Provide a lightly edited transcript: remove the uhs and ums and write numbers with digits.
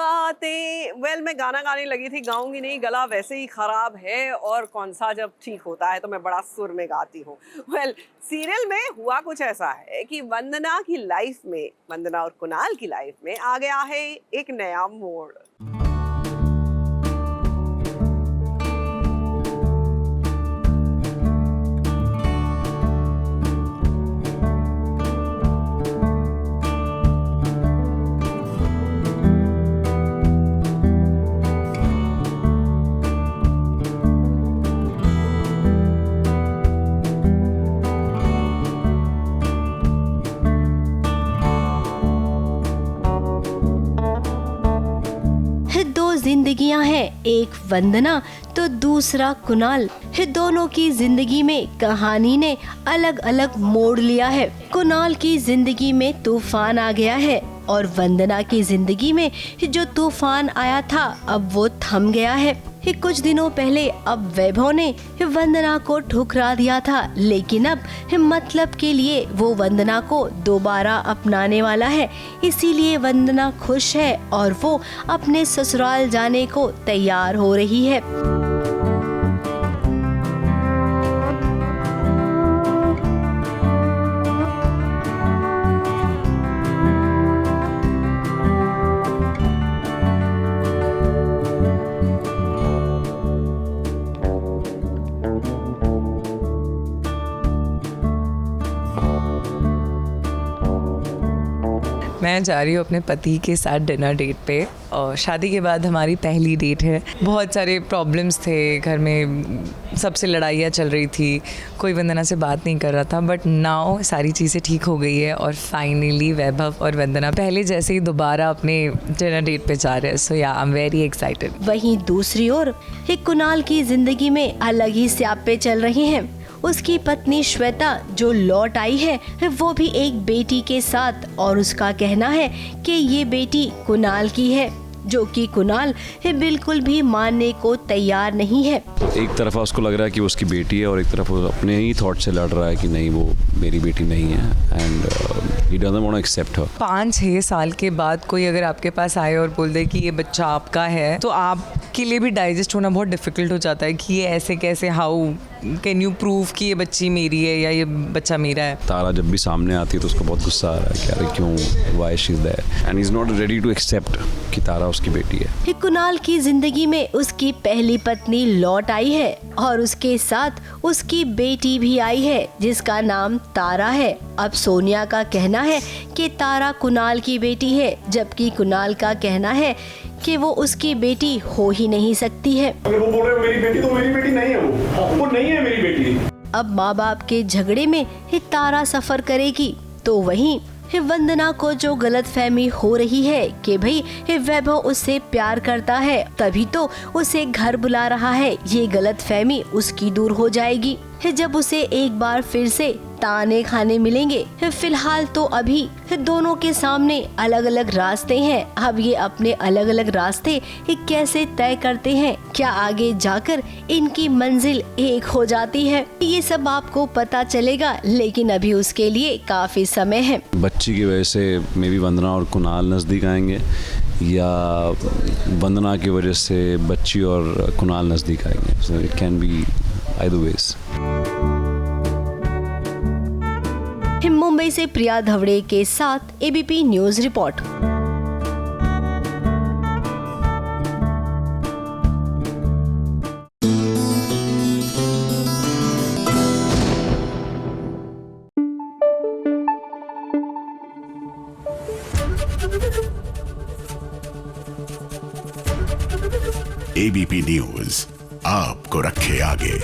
बातें। मैं गाना गाने लगी थी, गाऊंगी नहीं, गला वैसे ही खराब है और कौन सा जब ठीक होता है तो मैं बड़ा सुर में गाती हूँ। सीरियल में हुआ कुछ ऐसा है कि वंदना की लाइफ में, वंदना और कुणाल की लाइफ में आ गया है एक नया मोड़। जिंदगियां हैं, एक वंदना तो दूसरा कुणाल। दोनों की जिंदगी में कहानी ने अलग अलग मोड़ लिया है। कुणाल की जिंदगी में तूफान आ गया है और वंदना की जिंदगी में जो तूफान आया था अब वो थम गया है। कुछ दिनों पहले अब वैभव ने वंदना को ठुकरा दिया था, लेकिन अब मतलब के लिए वो वंदना को दोबारा अपनाने वाला है। इसीलिए वंदना खुश है और वो अपने ससुराल जाने को तैयार हो रही है। मैं जा रही हूँ अपने पति के साथ डिनर डेट पे और शादी के बाद हमारी पहली डेट है। बहुत सारे प्रॉब्लम्स थे घर में, सबसे लड़ाइयाँ चल रही थी, कोई वंदना से बात नहीं कर रहा था, बट नाउ सारी चीज़ें ठीक हो गई है और फाइनली वैभव और वंदना पहले जैसे ही दोबारा अपने डिनर डेट पे जा रहे हैं। सो या आई एम वेरी एक्साइटेड। वहीं दूसरी ओर कुणाल की जिंदगी में अलग ही स्यापे चल रही हैं। उसकी पत्नी श्वेता जो लौट आई है वो भी एक बेटी के साथ, और उसका कहना है कि ये बेटी कुणाल की है, जो कि कुणाल बिल्कुल भी मानने को तैयार नहीं है। एक तरफ उसको लग रहा है कि वो उसकी बेटी है और एक तरफ वो अपने ही थॉट से लड़ रहा है कि नहीं वो मेरी बेटी नहीं है and he doesn't want to accept her। 5-6 साल के बाद कोई अगर आपके पास आए और बोल दे कि ये बच्चा आपका है तो आपके लिए भी डाइजेस्ट होना बहुत डिफिकल्ट हो जाता है कि ये ऐसे कैसे, हाउ कैन यू प्रूव कि ये बच्ची मेरी है या ये बच्चा मेरा है। तारा जब भी सामने आती है तो उसको बहुत गुस्सा आ रहा है कि अरे क्यों, why she is there and he is not ready to accept कि तारा उसकी बेटी है। कुणाल की जिंदगी में उसकी पहली पत्नी लौट आई है और उसके साथ उसकी बेटी भी आई है जिसका नाम तारा है। अब सोनिया का कहना है कि तारा कुणाल की बेटी है, जबकि कुणाल का कहना है कि वो उसकी बेटी हो ही नहीं सकती है। अगर वो बोल रहे हो मेरी बेटी तो मेरी बेटी नहीं है, वो नहीं है मेरी बेटी। अब माँ बाप के झगड़े में तारा सफर करेगी तो वहीं वंदना को जो गलतफहमी हो रही है कि भाई वैभव उससे प्यार करता है तभी तो उसे घर बुला रहा है, ये गलतफहमी उसकी दूर हो जाएगी जब उसे एक बार फिर से ताने खाने मिलेंगे। फिलहाल तो अभी दोनों के सामने अलग अलग रास्ते हैं। अब ये अपने अलग अलग रास्ते कैसे तय करते हैं, क्या आगे जाकर इनकी मंजिल एक हो जाती है, ये सब आपको पता चलेगा, लेकिन अभी उसके लिए काफी समय है। बच्ची की वजह से मे बी वंदना और कुणाल नजदीक आएंगे या वंदना की वजह से बच्ची और कुणाल नजदीक आएंगे। So it can be either ways। Mumbai से प्रिया धवड़े के साथ ABP news report. ABP news आपको रखे आगे।